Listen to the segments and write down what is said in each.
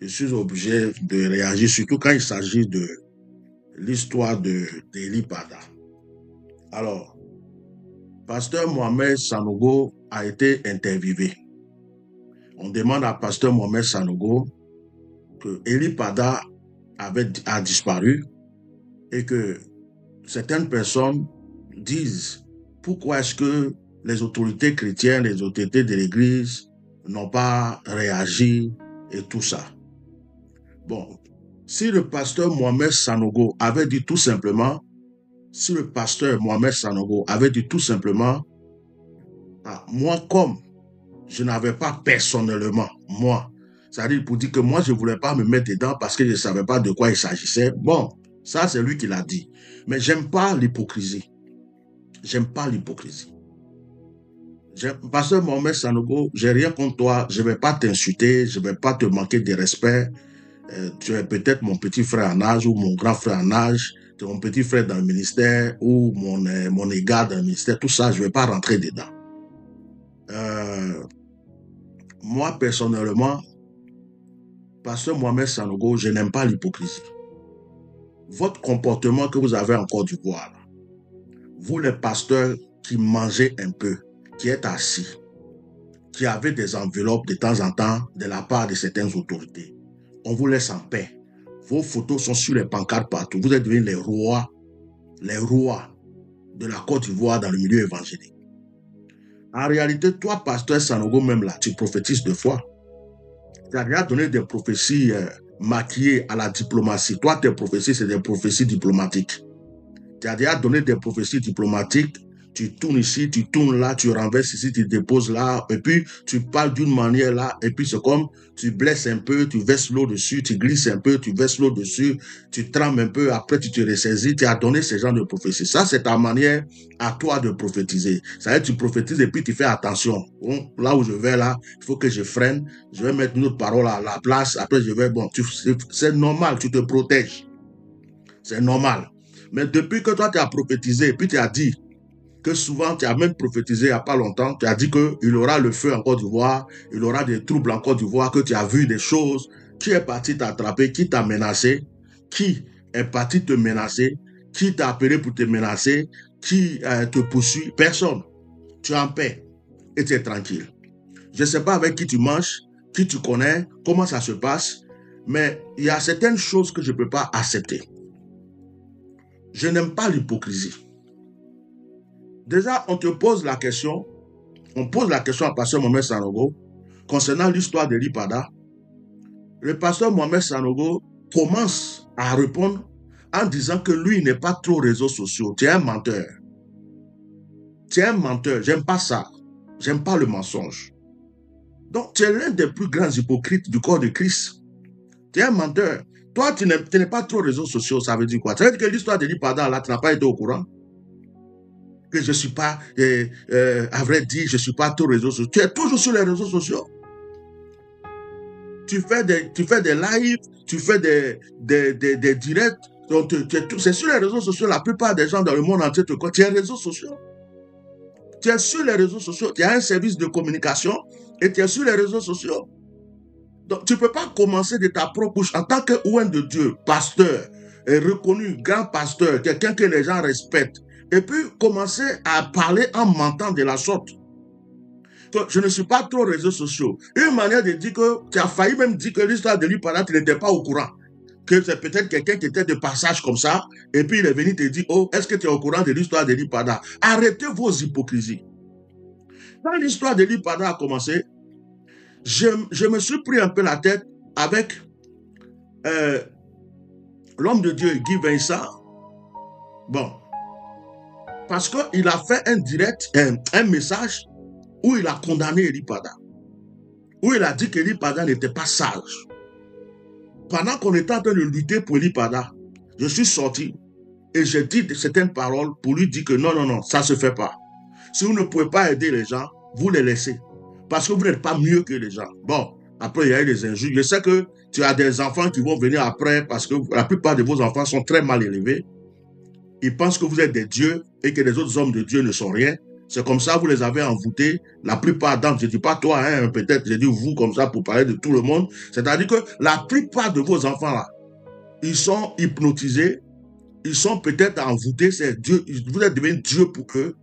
je suis obligé de réagir, surtout quand il s'agit de l'histoire d'Eli Pada. Alors, Pasteur Mohamed Sanogo a été interviewé. On demande à Pasteur Mohamed Sanogo que Eli Pada a disparu et que certaines personnes disent pourquoi est-ce que les autorités chrétiennes, les autorités de l'Église n'ont pas réagi et tout ça. Bon, si le pasteur Mohamed Sanogo avait dit tout simplement, moi comme je n'avais pas personnellement, moi, c'est-à-dire pour dire que moi je ne voulais pas me mettre dedans parce que je ne savais pas de quoi il s'agissait. Bon, ça c'est lui qui l'a dit. Mais j'aime pas l'hypocrisie. J'aime pas l'hypocrisie. Pasteur Mohamed Sanogo, j'ai rien contre toi, je ne vais pas t'insulter, je ne vais pas te manquer de respect. Tu es peut-être mon petit frère en âge ou mon grand frère en âge, tu es mon petit frère dans le ministère ou mon égard dans le ministère, tout ça, je ne vais pas rentrer dedans. Moi, personnellement, Pasteur Mohamed Sanogo, je n'aime pas l'hypocrisie. Votre comportement que vous avez en Côte d'Ivoire, vous les pasteurs qui mangez un peu, qui êtes assis, qui avez des enveloppes de temps en temps de la part de certaines autorités, on vous laisse en paix. Vos photos sont sur les pancartes partout. Vous êtes devenus les rois de la Côte d'Ivoire dans le milieu évangélique. En réalité, toi, pasteur Sanogo, même là, tu prophétises deux fois. Tu as déjà donné des prophéties maquillées à la diplomatie. Toi, tes prophéties, c'est des prophéties diplomatiques. Tu as déjà donné des prophéties diplomatiques. Tu tournes ici, tu tournes là, tu renverses ici, tu déposes là, et puis tu parles d'une manière là, et puis c'est comme tu blesses un peu, tu verses l'eau dessus, tu glisses un peu, tu verses l'eau dessus, tu trembles un peu, après tu te ressaisis, tu as donné ce genre de prophétie. Ça, c'est ta manière à toi de prophétiser. Ça veut dire tu prophétises et puis tu fais attention. Bon, là où je vais là, il faut que je freine, je vais mettre une autre parole à la place, après je vais, bon, c'est normal, tu te protèges. C'est normal. Mais depuis que toi tu as prophétisé, et puis tu as dit, que souvent tu as même prophétisé il n'y a pas longtemps, tu as dit qu'il aura le feu en Côte d'Ivoire, il aura des troubles en Côte d'Ivoire, que tu as vu des choses, qui est parti t'attraper, qui t'a menacé, qui est parti te menacer, qui t'a appelé pour te menacer, qui te poursuit, personne. Tu es en paix et tu es tranquille. Je ne sais pas avec qui tu manges, qui tu connais, comment ça se passe, mais il y a certaines choses que je ne peux pas accepter. Je n'aime pas l'hypocrisie. Déjà, on te pose la question, on pose la question à pasteur Mohamed Sanogo concernant l'histoire d'Eli Pada. Le pasteur Mohamed Sanogo commence à répondre en disant que lui n'est pas trop réseaux sociaux. Tu es un menteur. Tu es un menteur. J'aime pas ça. J'aime pas le mensonge. Donc, tu es l'un des plus grands hypocrites du corps de Christ. Tu es un menteur. Toi, tu n'es pas trop réseaux sociaux. Ça veut dire quoi? Ça veut dire que l'histoire d'Eli Pada, là, tu n'as pas été au courant? Que je ne suis pas, à vrai dire, je ne suis pas trop réseaux sociaux. Tu es toujours sur les réseaux sociaux. Tu fais des lives, tu fais des directs. C'est sur les réseaux sociaux. La plupart des gens dans le monde entier te connaissent. Tu es réseaux sociaux. Tu es sur les réseaux sociaux. Tu as un service de communication et tu es sur les réseaux sociaux. Donc, tu ne peux pas commencer de ta propre bouche en tant que ouen de Dieu, pasteur, reconnu, grand pasteur, quelqu'un que les gens respectent. Et puis, commencer à parler en mentant de la sorte. Que je ne suis pas trop réseaux sociaux. Une manière de dire que tu as failli même dire que l'histoire de lui, pendant tu n'étais pas au courant. Que c'est peut-être quelqu'un qui était de passage comme ça, et puis il est venu te dire, oh, est-ce que tu es au courant de l'histoire de l'Ipada? Arrêtez vos hypocrisies. Quand l'histoire de l'Ipada a commencé, je me suis pris un peu la tête avec l'homme de Dieu, Guy Vincent. Bon, parce qu'il a fait un direct, un message où il a condamné Eli Pada, où il a dit qu'Eli Pada n'était pas sage. Pendant qu'on était en train de lutter pour Eli Pada, je suis sorti et j'ai dit certaines paroles pour lui dire que non, ça ne se fait pas. Si vous ne pouvez pas aider les gens, vous les laissez. Parce que vous n'êtes pas mieux que les gens. Bon, après il y a eu des injures. Je sais que tu as des enfants qui vont venir après parce que la plupart de vos enfants sont très mal élevés. Ils pensent que vous êtes des dieux et que les autres hommes de Dieu ne sont rien. C'est comme ça, vous les avez envoûtés. La plupart d'entre eux, je ne dis pas toi, hein, peut-être, je dis vous comme ça pour parler de tout le monde. C'est-à-dire que la plupart de vos enfants-là, ils sont hypnotisés, ils sont peut-être envoûtés, c'est Dieu, vous êtes devenus Dieu pour eux.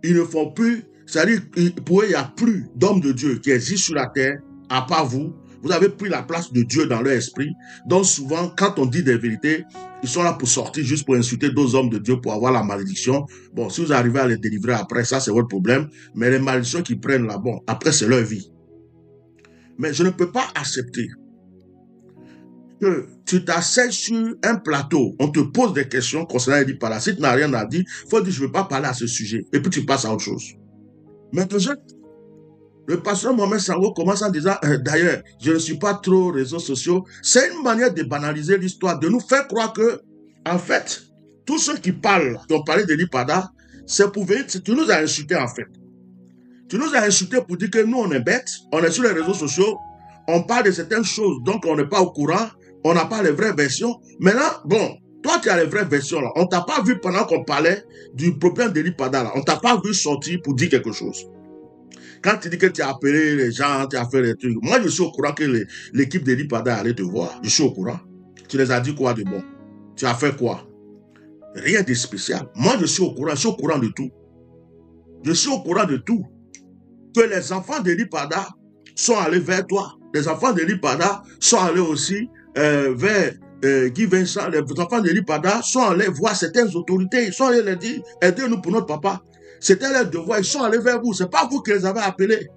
Ils ne font plus, c'est-à-dire pour eux, il n'y a plus d'hommes de Dieu qui existent sur la terre, à part vous. Vous avez pris la place de Dieu dans leur esprit. Donc souvent, quand on dit des vérités, ils sont là pour sortir juste pour insulter d'autres hommes de Dieu pour avoir la malédiction. Bon, si vous arrivez à les délivrer après, ça c'est votre problème. Mais les malédictions qu'ils prennent là, bon, après c'est leur vie. Mais je ne peux pas accepter que tu t'asseyes sur un plateau, on te pose des questions concernant les parasites, tu n'as rien à dire, il faut dire je ne veux pas parler à ce sujet. Et puis tu passes à autre chose. Maintenant, le pasteur Mohamed Sango commence en disant, d'ailleurs, je ne suis pas trop réseaux sociaux. C'est une manière de banaliser l'histoire, de nous faire croire que, en fait, tous ceux qui parlent, qui ont parlé de l'Ipada, c'est pour venir, tu nous as insultés en fait. Tu nous as insultés pour dire que nous, on est bêtes, on est sur les réseaux sociaux, on parle de certaines choses, donc on n'est pas au courant, on n'a pas les vraies versions. Maintenant, bon, toi, tu as les vraies versions là. On t'a pas vu pendant qu'on parlait du problème de l'Ipada là. On t'a pas vu sortir pour dire quelque chose. Quand tu dis que tu as appelé les gens, tu as fait les trucs, moi je suis au courant que l'équipe de l'Ipada allait te voir. Je suis au courant. Tu les as dit quoi de bon? Tu as fait quoi? Rien de spécial. Moi je suis au courant de tout. Je suis au courant de tout. Que les enfants de l'Ipada sont allés vers toi. Les enfants de l'Ipada sont allés aussi vers Guy Vincent. Les enfants de l'Ipada sont allés voir certaines autorités. Ils sont allés leur dire, aidez-nous pour notre papa. C'était leur devoir, ils sont allés vers vous. Ce n'est pas vous qui les avez appelés.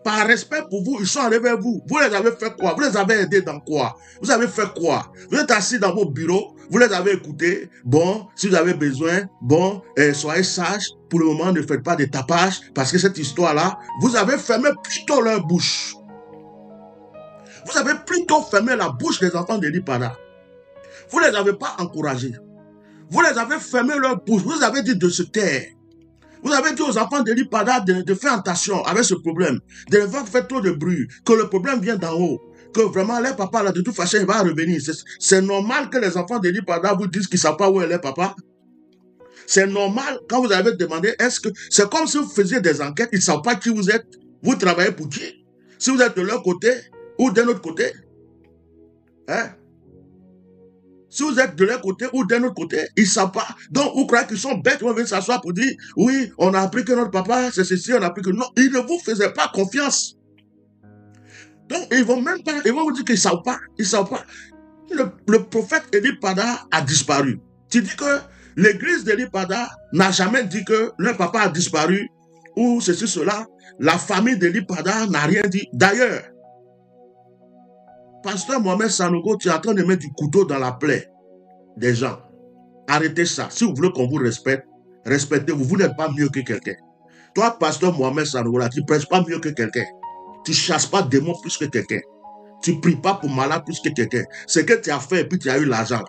Par respect pour vous, ils sont allés vers vous. Vous les avez fait quoi? Vous les avez aidés dans quoi? Vous avez fait quoi? Vous êtes assis dans vos bureaux, vous les avez écoutés. Bon, si vous avez besoin, bon, soyez sages. Pour le moment, ne faites pas de tapage, parce que cette histoire-là, vous avez fermé plutôt leur bouche. Vous avez plutôt fermé la bouche des enfants de l'Ipada. Vous ne les avez pas encouragés. Vous les avez fermé leur bouche. Vous avez dit de se taire. Vous avez dit aux enfants de l'Ipada de faire attention avec ce problème, de ne pas faire trop de bruit, que le problème vient d'en haut, que vraiment leur papa, là, de toute façon, il va revenir. C'est normal que les enfants de l'Ipada vous disent qu'ils ne savent pas où est leur papa. C'est normal quand vous avez demandé, est-ce que c'est comme si vous faisiez des enquêtes, ils ne savent pas qui vous êtes, vous travaillez pour qui? Si vous êtes de leur côté ou d'un autre côté. Hein? Si vous êtes de leur côté ou d'un autre côté, ils ne savent pas. Donc, vous croyez qu'ils sont bêtes, ils vont venir s'asseoir pour dire, oui, on a appris que notre papa, c'est ceci, on a appris que non. Ils ne vous faisaient pas confiance. Donc, ils vont même pas, ils vont vous dire qu'ils ne savent pas. Ils ne savent pas. Le prophète Elipada a disparu. Tu dis que l'église d'Elipada n'a jamais dit que leur papa a disparu ou ceci, cela. La famille d'Elipada n'a rien dit. D'ailleurs, Pasteur Mohamed Sanogo, tu es en train de mettre du couteau dans la plaie des gens. Arrêtez ça. Si vous voulez qu'on vous respecte, respectez-vous. Vous n'êtes pas mieux que quelqu'un. Toi, Pasteur Mohamed Sanogo, tu ne prêches pas mieux que quelqu'un. Tu ne chasses pas démons plus que quelqu'un. Tu ne pries pas pour malade plus que quelqu'un. Ce que tu as fait et puis tu as eu l'argent.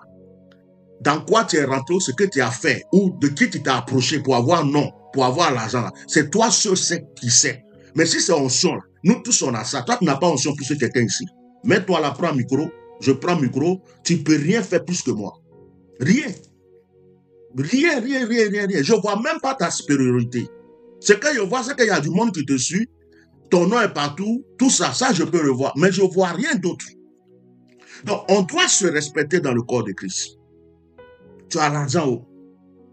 Dans quoi tu es rentré, ce que tu as fait, ou de qui tu t'es approché pour avoir non, pour avoir l'argent. C'est toi seul qui sais. Mais si c'est onction, nous tous on a ça. Toi, tu n'as pas onction plus que quelqu'un ici. Mets-toi là, prends un micro, je prends un micro, tu ne peux rien faire plus que moi. Rien. Rien. Je ne vois même pas ta supériorité. Ce que je vois, c'est qu'il y a du monde qui te suit, ton nom est partout, tout ça, ça je peux le voir, mais je ne vois rien d'autre. Donc, on doit se respecter dans le corps de Christ. Tu as l'argent haut,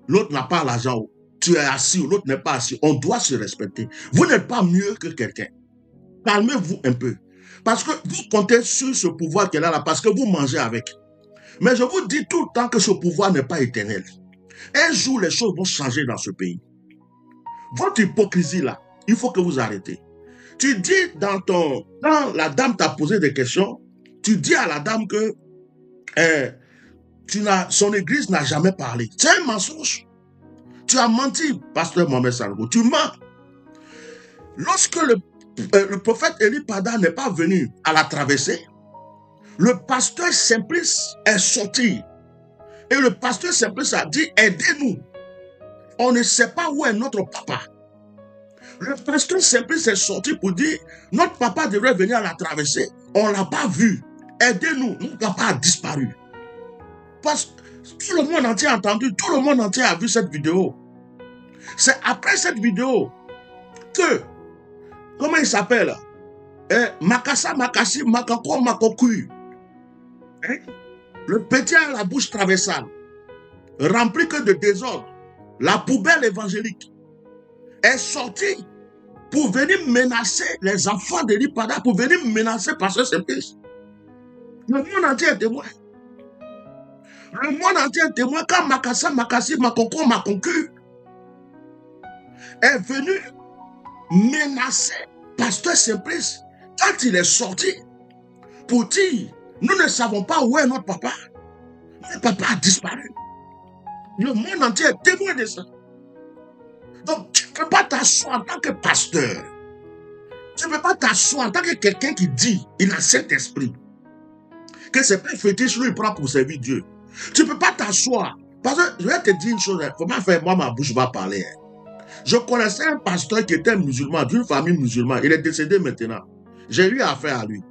l'autre n'a pas l'argent haut. Tu es assis, l'autre n'est pas assis. On doit se respecter. Vous n'êtes pas mieux que quelqu'un. Calmez-vous un peu. Parce que vous comptez sur ce pouvoir qu'elle a là, parce que vous mangez avec. Mais je vous dis tout le temps que ce pouvoir n'est pas éternel. Un jour, les choses vont changer dans ce pays. Votre hypocrisie là, il faut que vous arrêtez. Tu dis quand la dame t'a posé des questions, tu dis à la dame que son église n'a jamais parlé. C'est un mensonge. Tu as menti, pasteur Mohamed Sanogo. Tu mens. Lorsque le prophète Elipada n'est pas venu à la traversée, le pasteur Simplice est sorti. Et le pasteur Simplice a dit, aidez-nous. On ne sait pas où est notre papa. Le pasteur Simplice est sorti pour dire, notre papa devrait venir à la traversée. On ne l'a pas vu. Aidez-nous. Notre papa a disparu. Parce que tout le monde entier a entendu, tout le monde entier a vu cette vidéo. C'est après cette vidéo que, comment il s'appelle? Makassa, Makassi, Makako, Makoku. Hein? Le petit a la bouche traversale, rempli que de désordre. La poubelle évangélique est sortie pour venir menacer les enfants de l'Ipada, pour venir menacer Pasteur Simplice. Le monde entier est témoin. Le monde entier est témoin quand Makassa, Makassi, Makoko, Makoku est venu menacer Pasteur Simplice quand il est sorti pour dire, nous ne savons pas où est notre papa. Notre papa a disparu. Le monde entier est témoin de ça. Donc, tu ne peux pas t'asseoir en tant que pasteur. Tu ne peux pas t'asseoir en tant que quelqu'un qui dit, il a cet esprit. Que c'est pas un fétiche, lui, il prend pour servir Dieu. Tu ne peux pas t'asseoir. Parce que je vais te dire une chose, il ne faut pas faire, moi, ma bouche va parler. Je connaissais un pasteur qui était musulman, d'une famille musulmane. Il est décédé maintenant. J'ai eu affaire à lui.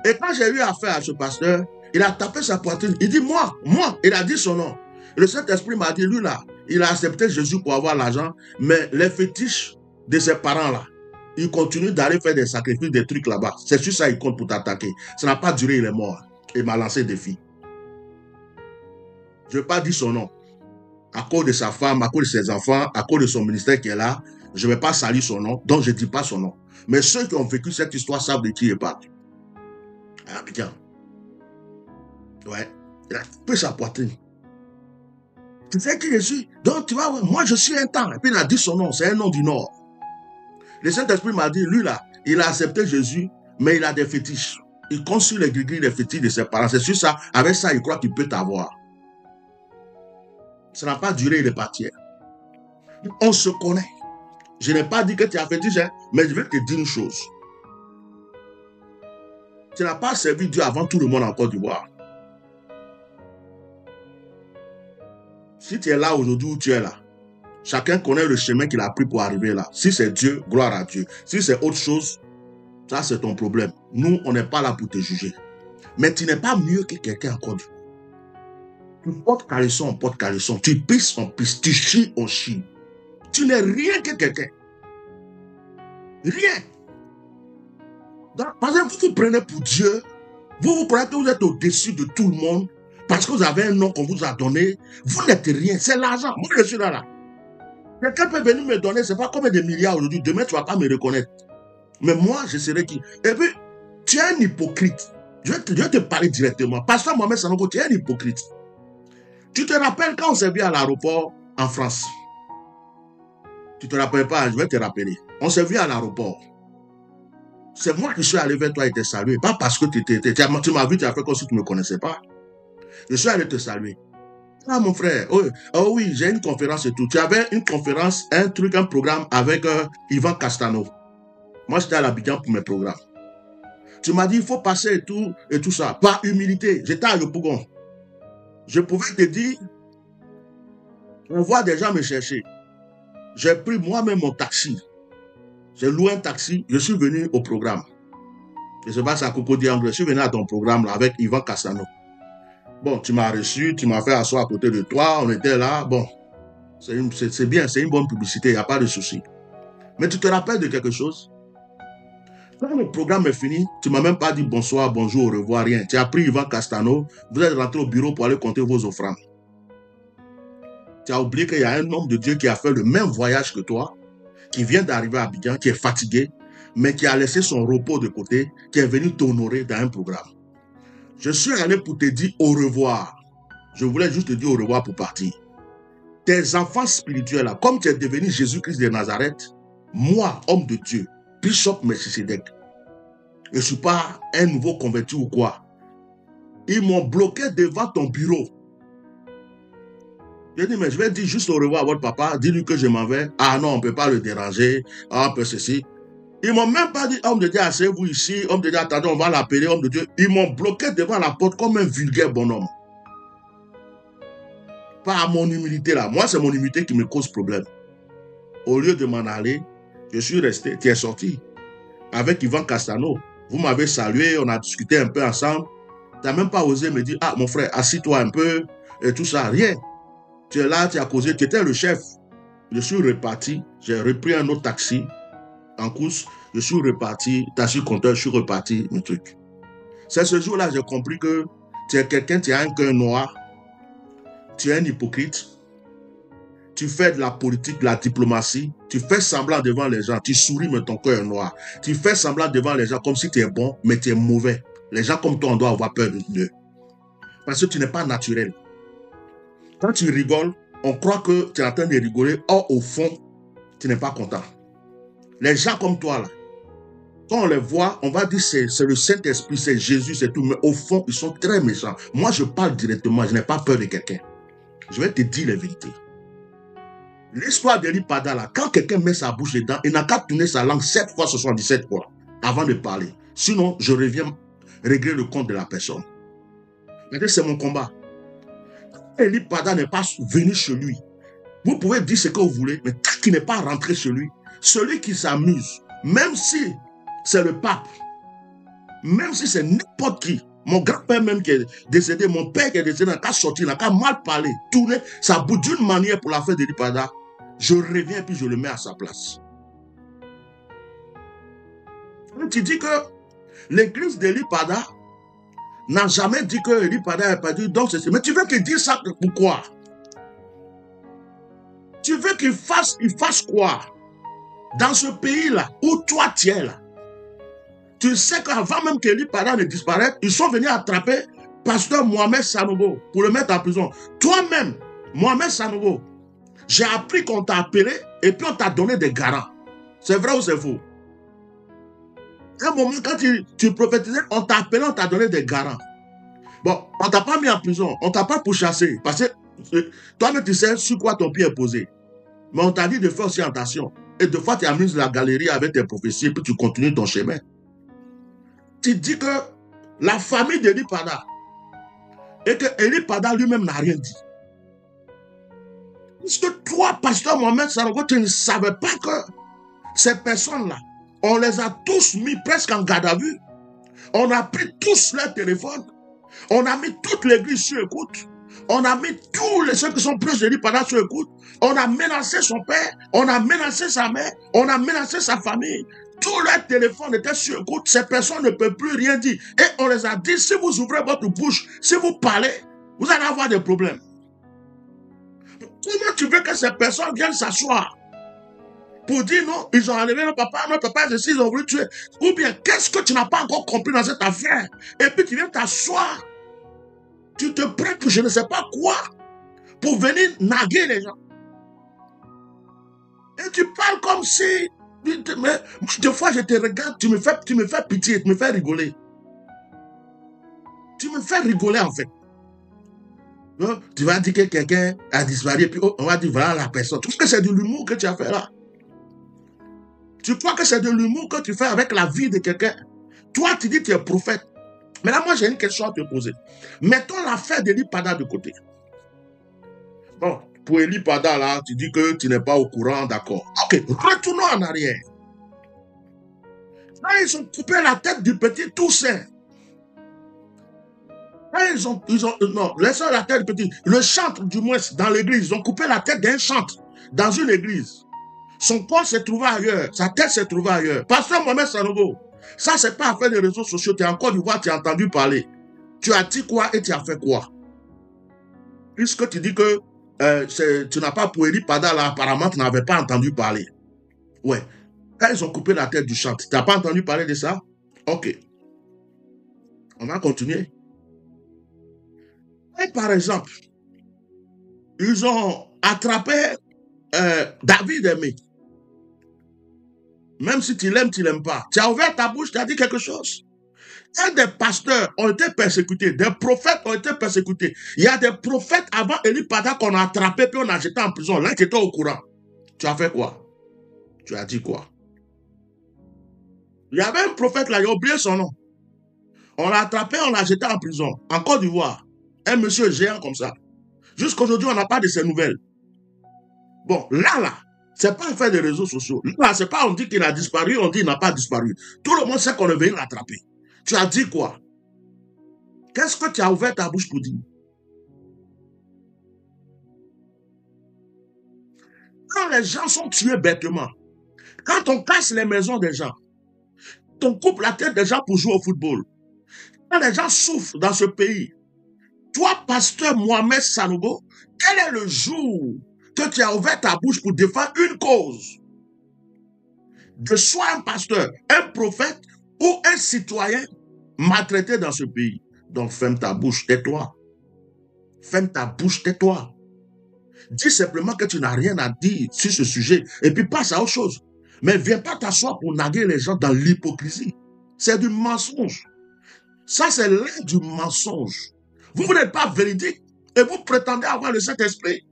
Et quand j'ai eu affaire à ce pasteur, il a tapé sa poitrine. Il dit, moi, il a dit son nom. Le Saint-Esprit m'a dit, lui là, il a accepté Jésus pour avoir l'argent, mais les fétiches de ses parents là, il continue d'aller faire des sacrifices, des trucs là-bas. C'est sur ça qu'il compte pour t'attaquer. Ça n'a pas duré, il est mort. Il m'a lancé des défi. Je ne vais pas dire son nom. À cause de sa femme, à cause de ses enfants, à cause de son ministère qui est là, je ne vais pas salir son nom, donc je ne dis pas son nom. Mais ceux qui ont vécu cette histoire savent de qui il parle. Ah, putain. Ouais. Il a coupé sa poitrine. Tu sais qui je suis? Donc, tu vois, moi, je suis un temps. Et puis, il a dit son nom. C'est un nom du Nord. Le Saint-Esprit m'a dit, lui, là, il a accepté Jésus, mais il a des fétiches. Il construit les gris-gris des fétiches de ses parents. C'est sur ça. Avec ça, il croit qu'il peut t'avoir. Ça n'a pas duré, il est parti. On se connaît. Je n'ai pas dit que tu as fétiche, hein, mais je vais te dire une chose. Tu n'as pas servi Dieu avant tout le monde en Côte d'Ivoire. Si tu es là aujourd'hui où tu es là, chacun connaît le chemin qu'il a pris pour arriver là. Si c'est Dieu, gloire à Dieu. Si c'est autre chose, ça c'est ton problème. Nous, on n'est pas là pour te juger. Mais tu n'es pas mieux que quelqu'un en Côte d'Ivoire. Tu portes caleçon, on porte caleçon. Tu pisses, on pisse. Tu chies, on chie. Tu n'es rien que quelqu'un. Rien. Donc, par exemple, vous vous prenez pour Dieu. Vous prenez que vous êtes au-dessus de tout le monde. Parce que vous avez un nom qu'on vous a donné. Vous n'êtes rien. C'est l'argent. Moi, je suis là. Quelqu'un peut venir me donner, c'est pas combien de milliards aujourd'hui. Demain, tu ne vas pas me reconnaître. Mais moi, je serai qui? Et puis, tu es un hypocrite. Je vais te parler directement. Pasteur Mohamed Sanogo, tu es un hypocrite. Tu te rappelles quand on s'est vu à l'aéroport en France? Tu ne te rappelles pas, je vais te rappeler. On s'est vu à l'aéroport. C'est moi qui suis allé vers toi et te saluer. Pas parce que tu m'as vu, tu as fait comme si tu ne me connaissais pas. Je suis allé te saluer. Ah, mon frère, oh oui, j'ai une conférence et tout. Tu avais une conférence, un programme avec Yvan Castano. Moi, j'étais à l'Abidjan pour mes programmes. Tu m'as dit, il faut passer et tout ça. Par humilité. J'étais à Yopougon. Je pouvais te dire, on voit des gens me chercher. J'ai pris moi-même mon taxi. J'ai loué un taxi. Je suis venu au programme. Je ne sais pas si à Cocody Angle. Je suis venu à ton programme là, avec Yvan Castano. Bon, tu m'as reçu, tu m'as fait asseoir à côté de toi, on était là, bon, c'est bien, c'est une bonne publicité, il n'y a pas de souci. Mais tu te rappelles de quelque chose? Quand le programme est fini, tu ne m'as même pas dit bonsoir, bonjour, au revoir, rien. Tu as pris Yvan Castano, vous êtes rentré au bureau pour aller compter vos offrandes. Tu as oublié qu'il y a un homme de Dieu qui a fait le même voyage que toi, qui vient d'arriver à Abidjan, qui est fatigué, mais qui a laissé son repos de côté, qui est venu t'honorer dans un programme. Je suis allé pour te dire au revoir. Je voulais juste te dire au revoir pour partir. Tes enfants spirituels, là, comme tu es devenu Jésus-Christ de Nazareth, moi, homme de Dieu, Bishop Melchisedec, je ne suis pas un nouveau converti ou quoi. Ils m'ont bloqué devant ton bureau. J'ai dit, mais je vais dire juste au revoir à votre papa, dis-lui que je m'en vais. Ah non, on ne peut pas le déranger. Ah, on peut ceci. Ils ne m'ont même pas dit, homme de Dieu, asseyez-vous ici, homme de Dieu, attendez, on va l'appeler, homme de Dieu. Ils m'ont bloqué devant la porte comme un vulgaire bonhomme. Pas à mon humilité là. Moi, c'est mon humilité qui me cause problème. Au lieu de m'en aller, je suis resté, tu es sorti. Avec Yvan Castano, vous m'avez salué, on a discuté un peu ensemble. Tu n'as même pas osé me dire, ah mon frère, assis-toi un peu, et tout ça, rien. Tu es là, tu as causé, tu étais le chef. je suis reparti, j'ai repris un autre taxi en course, je suis reparti, taxi compteur, je suis reparti, mon truc. C'est ce jour-là, j'ai compris que tu es quelqu'un, tu as un cœur noir, tu es un hypocrite, tu fais de la politique, de la diplomatie, tu fais semblant devant les gens, tu souris, mais ton cœur est noir. Tu fais semblant devant les gens comme si tu es bon, mais tu es mauvais. Les gens comme toi, on doit avoir peur d'eux. Parce que tu n'es pas naturel. Quand tu rigoles, on croit que tu es en train de rigoler, or au fond, tu n'es pas content. Les gens comme toi, là, quand on les voit, on va dire c'est le Saint-Esprit, c'est Jésus, c'est tout, mais au fond, ils sont très méchants. Moi, je parle directement, je n'ai pas peur de quelqu'un. Je vais te dire la vérité. L'histoire d'Eli Pada, là, quand quelqu'un met sa bouche dedans, il n'a qu'à tourner sa langue 7 fois, 77 fois, avant de parler. Sinon, je reviens régler le compte de la personne. Maintenant, c'est mon combat. Eli Pada n'est pas venu chez lui. Vous pouvez dire ce que vous voulez, mais tant qu'il n'est pas rentré chez lui, celui qui s'amuse, même si c'est le pape, même si c'est n'importe qui, mon grand-père même qui est décédé, mon père qui est décédé, n'a qu'à sortir, n'a qu'à mal parler, tourner sa bouche d'une manière pour la fête d'Eli Pada, je reviens et puis je le mets à sa place. Tu dis que l'église d'Eli Pada n'a jamais dit que Eli Pada est perdu, donc c'est... Mais tu veux qu'il dise ça pourquoi? Tu veux qu'il fasse quoi? Dans ce pays-là, où toi tu es là, tu sais qu'avant même qu'Eli Pada ne disparaisse, ils sont venus attraper pasteur Mohamed Sanogo pour le mettre en prison. Toi-même, Mohamed Sanogo, j'ai appris qu'on t'a appelé et puis on t'a donné des garants. C'est vrai ou c'est faux? À un moment, quand tu prophétisais, on t'a appelé, on t'a donné des garants. Bon, on t'a pas mis en prison, on t'a pas pourchassé, parce que toi-même tu sais sur quoi ton pied est posé. Mais on t'a dit de faire aussi attention. Et deux fois, tu amuses la galerie avec tes prophéties et puis tu continues ton chemin. Tu dis que la famille d'Eli Pada et que Eli Pada lui-même n'a rien dit. Parce que toi, pasteur Mohamed Sanogo, tu ne savais pas que ces personnes-là, on les a tous mis presque en garde à vue. On a pris tous leurs téléphones. On a mis toute l'église sur écoute. On a mis tous les ceux qui sont proches d'Eli Pada sur écoute. On a menacé son père. On a menacé sa mère. On a menacé sa famille. Tous leurs téléphones étaient sur écoute. Ces personnes ne peuvent plus rien dire. Et on les a dit, si vous ouvrez votre bouche, si vous parlez, vous allez avoir des problèmes. Comment tu veux que ces personnes viennent s'asseoir pour dire non, ils ont enlevé notre papa ils ont voulu tuer. Ou bien, qu'est-ce que tu n'as pas encore compris dans cette affaire? Et puis tu viens t'asseoir. Tu te prends pour je ne sais pas quoi pour venir naguer les gens. Et tu parles comme si... Mais, des fois, je te regarde, tu me fais pitié, tu me fais rigoler. Tu me fais rigoler, en fait. Non? Tu vas dire que quelqu'un a disparu, et puis on va dire, voilà la personne. Tu sais que c'est de l'humour que tu as fait là. Tu crois que c'est de l'humour que tu fais avec la vie de quelqu'un. Toi, tu dis que tu es prophète. Mais là, moi, j'ai une question à te poser. Mettons l'affaire d'Eli Pada de côté. Bon, pour Eli Pada, là, tu dis que tu n'es pas au courant, d'accord. Ok, retournons en arrière. Là, ils ont coupé la tête du petit Toussaint. Là, non, laissez la tête du petit. Le chantre, du moins, dans l'église, ils ont coupé la tête d'un chantre dans une église. Son corps s'est trouvé ailleurs, sa tête s'est trouvée ailleurs. Pasteur Mohamed Sanogo, ça, c'est pas affaire des réseaux sociaux. Tu es encore du voir, tu as entendu parler. Tu as dit quoi et tu as fait quoi? Puisque tu dis que tu n'as pas pour Eli Pada, là, apparemment, tu n'avais pas entendu parler. Ouais. Quand ils ont coupé la tête du chantre, tu n'as pas entendu parler de ça? Ok. On va continuer. Et par exemple, ils ont attrapé David Aimé. Même si tu l'aimes, tu ne l'aimes pas. Tu as ouvert ta bouche, tu as dit quelque chose. Et des pasteurs ont été persécutés, des prophètes ont été persécutés. Il y a des prophètes avant Eli Pada qu'on a attrapé puis on a jeté en prison. Là, tu étais au courant. Tu as fait quoi? Tu as dit quoi? Il y avait un prophète là, il a oublié son nom. On l'a attrapé, on l'a jeté en prison. En Côte d'Ivoire. Un monsieur géant comme ça. Jusqu'aujourd'hui, on n'a pas de ses nouvelles. Bon, là, c'est pas un fait des réseaux sociaux. Là, c'est pas on dit qu'il a disparu, on dit qu'il n'a pas disparu. Tout le monde sait qu'on est venu l'attraper. Tu as dit quoi? Qu'est-ce que tu as ouvert ta bouche pour dire? Quand les gens sont tués bêtement, quand on casse les maisons des gens, on coupe la tête des gens pour jouer au football, quand les gens souffrent dans ce pays, toi, pasteur Mohamed Sanogo, quel est le jour que tu as ouvert ta bouche pour défendre une cause? De soit un pasteur, un prophète ou un citoyen maltraité dans ce pays. Donc ferme ta bouche, tais-toi. Ferme ta bouche, tais-toi. Dis simplement que tu n'as rien à dire sur ce sujet et puis passe à autre chose. Mais viens pas t'asseoir pour naguer les gens dans l'hypocrisie. C'est du mensonge. Ça, c'est l'ère du mensonge. Vous n'êtes pas véridique et vous prétendez avoir le Saint-Esprit.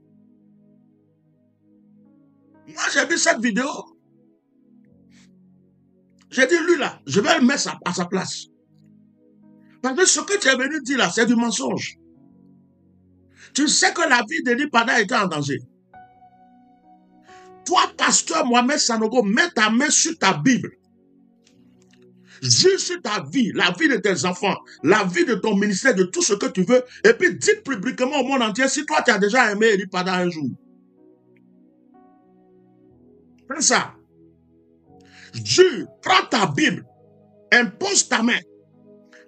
Moi, j'ai vu cette vidéo. J'ai dit, lui là, je vais le mettre à sa place. Parce que ce que tu es venu dire là, c'est du mensonge. Tu sais que la vie d'Eli Pada était en danger. Toi, pasteur Mohamed Sanogo, mets ta main sur ta Bible. Juge sur ta vie, la vie de tes enfants, la vie de ton ministère, de tout ce que tu veux, et puis dis publiquement au monde entier si toi tu as déjà aimé Eli Pada un jour. Fais ça. Jure, prends ta Bible, impose ta main,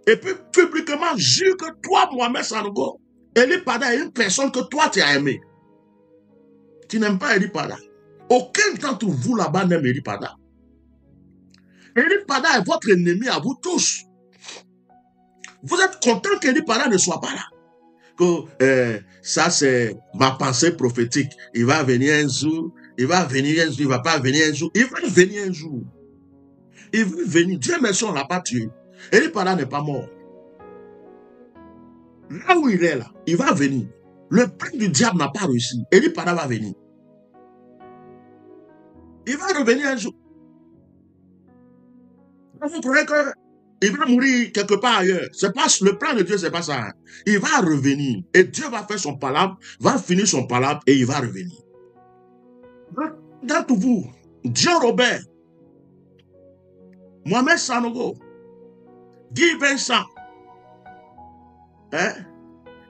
et puis publiquement jure que toi, Mohamed Sanogo, Eli Pada est une personne que toi tu as aimé. Tu n'aimes pas Eli Pada. Aucun d'entre vous là-bas n'aime Eli Pada. Eli Pada est votre ennemi à vous tous. Vous êtes content qu'Eli Pada ne soit pas là. Que ça c'est ma pensée prophétique. Il va venir un jour, il va venir un jour, il va pas venir un jour. Il va venir un jour. Il va venir. Dieu merci, on ne l'a pas tué. Eli Pada n'est pas mort. Là où il est là, il va venir. Le plan du diable n'a pas réussi. Eli Pada va venir. Il va revenir un jour. Vous croyez qu'il va mourir quelque part ailleurs. C'est pas, le plan de Dieu, c'est pas ça. Hein. Il va revenir. Et Dieu va faire son palabre, va finir son palabre et il va revenir. D'entre vous, Dieu Robert, Mohamed Sanogo, Guy Vincent, hein,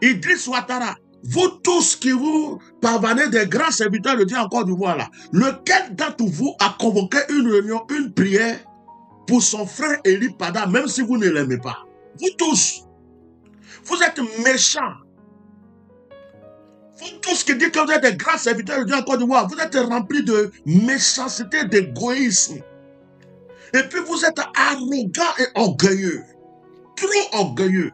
Idriss Ouattara, vous tous qui vous parvenez des grands serviteurs de Dieu en Côte d'Ivoire là, lequel d'entre vous a convoqué une réunion, une prière pour son frère Eli Pada, même si vous ne l'aimez pas? Vous tous, vous êtes méchants. Vous tous qui dites que vous êtes des grands serviteurs de Dieu en Côte d'Ivoire, vous êtes remplis de méchanceté, d'égoïsme. Et puis vous êtes arrogants et orgueilleux. Trop orgueilleux.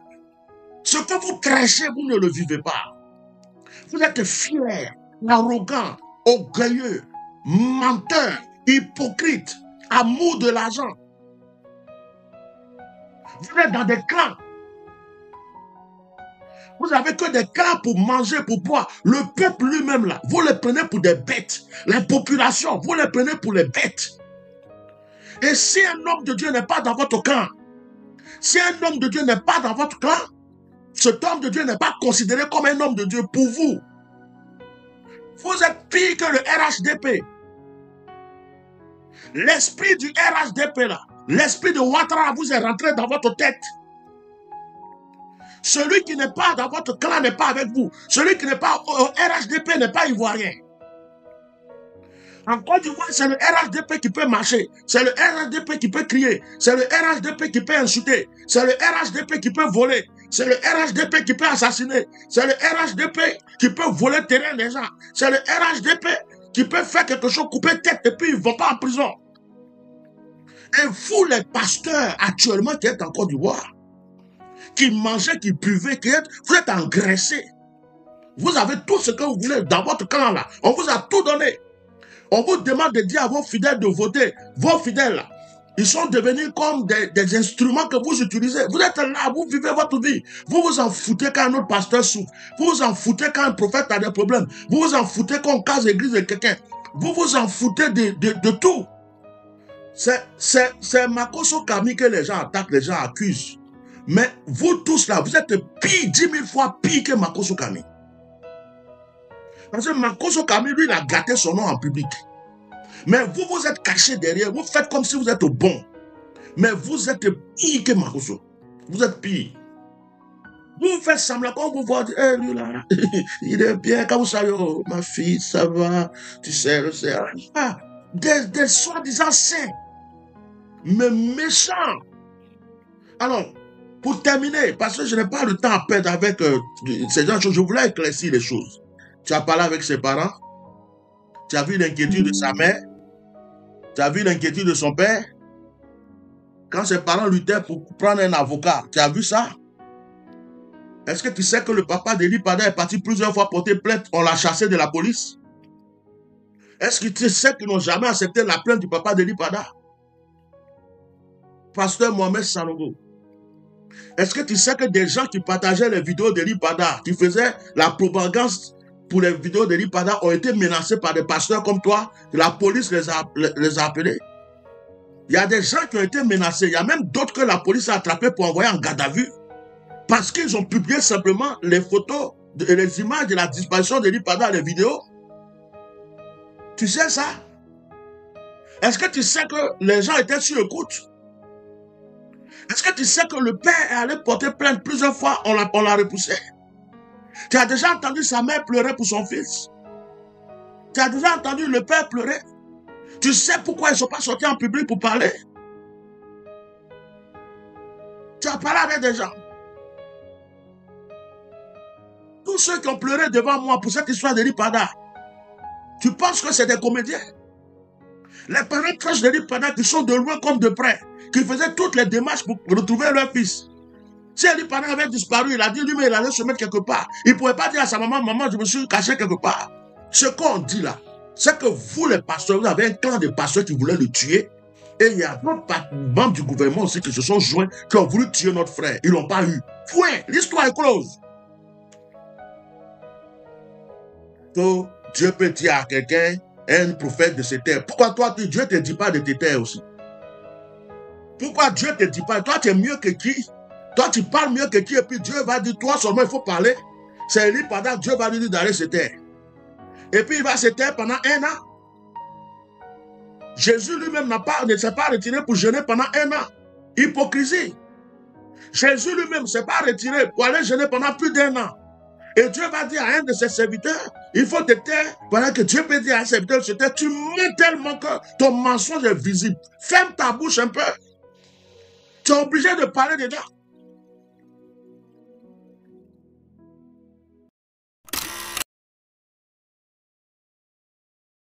Ce que vous crachez, vous ne le vivez pas. Vous êtes fiers, arrogants, orgueilleux, menteurs, hypocrites, amour de l'argent. Vous êtes dans des clans. Vous n'avez que des clans pour manger, pour boire. Le peuple lui-même, là, vous les prenez pour des bêtes. La population, vous les prenez pour les bêtes. Et si un homme de Dieu n'est pas dans votre clan, si un homme de Dieu n'est pas dans votre clan, cet homme de Dieu n'est pas considéré comme un homme de Dieu pour vous. Vous êtes pire que le RHDP. L'esprit du RHDP là, l'esprit de Ouattara vous est rentré dans votre tête. Celui qui n'est pas dans votre clan n'est pas avec vous. Celui qui n'est pas au RHDP n'est pas ivoirien. En Côte d'Ivoire, c'est le RHDP qui peut marcher. C'est le RHDP qui peut crier. C'est le RHDP qui peut insulter. C'est le RHDP qui peut voler. C'est le RHDP qui peut assassiner. C'est le RHDP qui peut voler le terrain des gens. C'est le RHDP qui peut faire quelque chose, couper tête et puis ils ne vont pas en prison. Et vous, les pasteurs, actuellement, qui êtes en Côte d'Ivoire, qui mangez, qui buvez, vous êtes engraissés. Vous avez tout ce que vous voulez dans votre clan là. On vous a tout donné. On vous demande de dire à vos fidèles de voter. Vos fidèles là, ils sont devenus comme des instruments que vous utilisez. Vous êtes là, vous vivez votre vie. Vous vous en foutez quand un autre pasteur souffre. Vous vous en foutez quand un prophète a des problèmes. Vous vous en foutez quand on casse l'église de quelqu'un. Vous vous en foutez de tout. C'est Makoso Kami que les gens attaquent, les gens accusent. Mais vous tous là, vous êtes pire, 10 000 fois pire que Makoso Kami. Parce que Makoso Kami, lui, il a gâté son nom en public. Mais vous, vous êtes cachés derrière. Vous faites comme si vous êtes bon. Mais vous êtes pire que Makoso. Vous êtes pire. Vous faites semblant, quand vous voyez, eh, lui là, il est bien, quand vous savez, oh, ma fille, ça va, tu sais, ah, des soi-disant saints, mais méchants. Alors, pour terminer, parce que je n'ai pas le temps à perdre avec ces gens, je voulais éclaircir les choses. Tu as parlé avec ses parents, tu as vu l'inquiétude de sa mère, tu as vu l'inquiétude de son père. Quand ses parents luttaient pour prendre un avocat, tu as vu ça? Est-ce que tu sais que le papa d'Eli Pada est parti plusieurs fois porter plainte, on l'a chassé de la police? Est-ce que tu sais qu'ils n'ont jamais accepté la plainte du papa d'Eli Pada? Pasteur Mohamed Sanogo. Est-ce que tu sais que des gens qui partageaient les vidéos d'Eli Pada, qui faisaient la propagande pour les vidéos d'Eli Pada, ont été menacés par des pasteurs comme toi? La police les a appelés. Il y a des gens qui ont été menacés. Il y a même d'autres que la police a attrapés pour envoyer en garde à vue. Parce qu'ils ont publié simplement les photos et les images de la disparition d'Eli Pada, les vidéos. Tu sais ça? Est-ce que tu sais que les gens étaient sur écoute? Est-ce que tu sais que le père est allé porter plainte plusieurs fois, on l'a repoussé? Tu as déjà entendu sa mère pleurer pour son fils? Tu as déjà entendu le père pleurer? Tu sais pourquoi ils ne sont pas sortis en public pour parler? Tu as parlé avec des gens. Tous ceux qui ont pleuré devant moi pour cette histoire d'Eli Pada, tu penses que c'est des comédiens? Les parents proches d'Eli Pada qui sont de loin comme de près, qui faisaient toutes les démarches pour retrouver leur fils. Si Eli Pada avait disparu, il a dit lui-même, il allait se mettre quelque part. Il ne pouvait pas dire à sa maman, maman, je me suis caché quelque part. Ce qu'on dit là, c'est que vous, les pasteurs, vous avez un clan de pasteurs qui voulaient le tuer. Et il y a d'autres membres du gouvernement aussi qui se sont joints, qui ont voulu tuer notre frère. Ils ne l'ont pas eu. Point. L'histoire est close. Donc, Dieu peut dire à quelqu'un, un prophète de ces terres. Pourquoi toi, Dieu ne te dit pas de tes terres aussi? Pourquoi Dieu ne te dit pas? Toi, tu es mieux que qui? Toi, tu parles mieux que qui? Et puis Dieu va dire, toi seulement, il faut parler. C'est lui, pendant Dieu va lui dire d'aller se taire. Et puis il va se taire pendant 1 an. Jésus lui-même ne s'est pas retiré pour jeûner pendant 1 an. Hypocrisie. Jésus lui-même ne s'est pas retiré pour aller jeûner pendant plus d'1 an. Et Dieu va dire à un de ses serviteurs, il faut te taire. Pendant que Dieu peut dire à un serviteur de se taire, tu mens tellement que ton mensonge est visible. Ferme ta bouche un peu. Tu es obligé de parler dedans.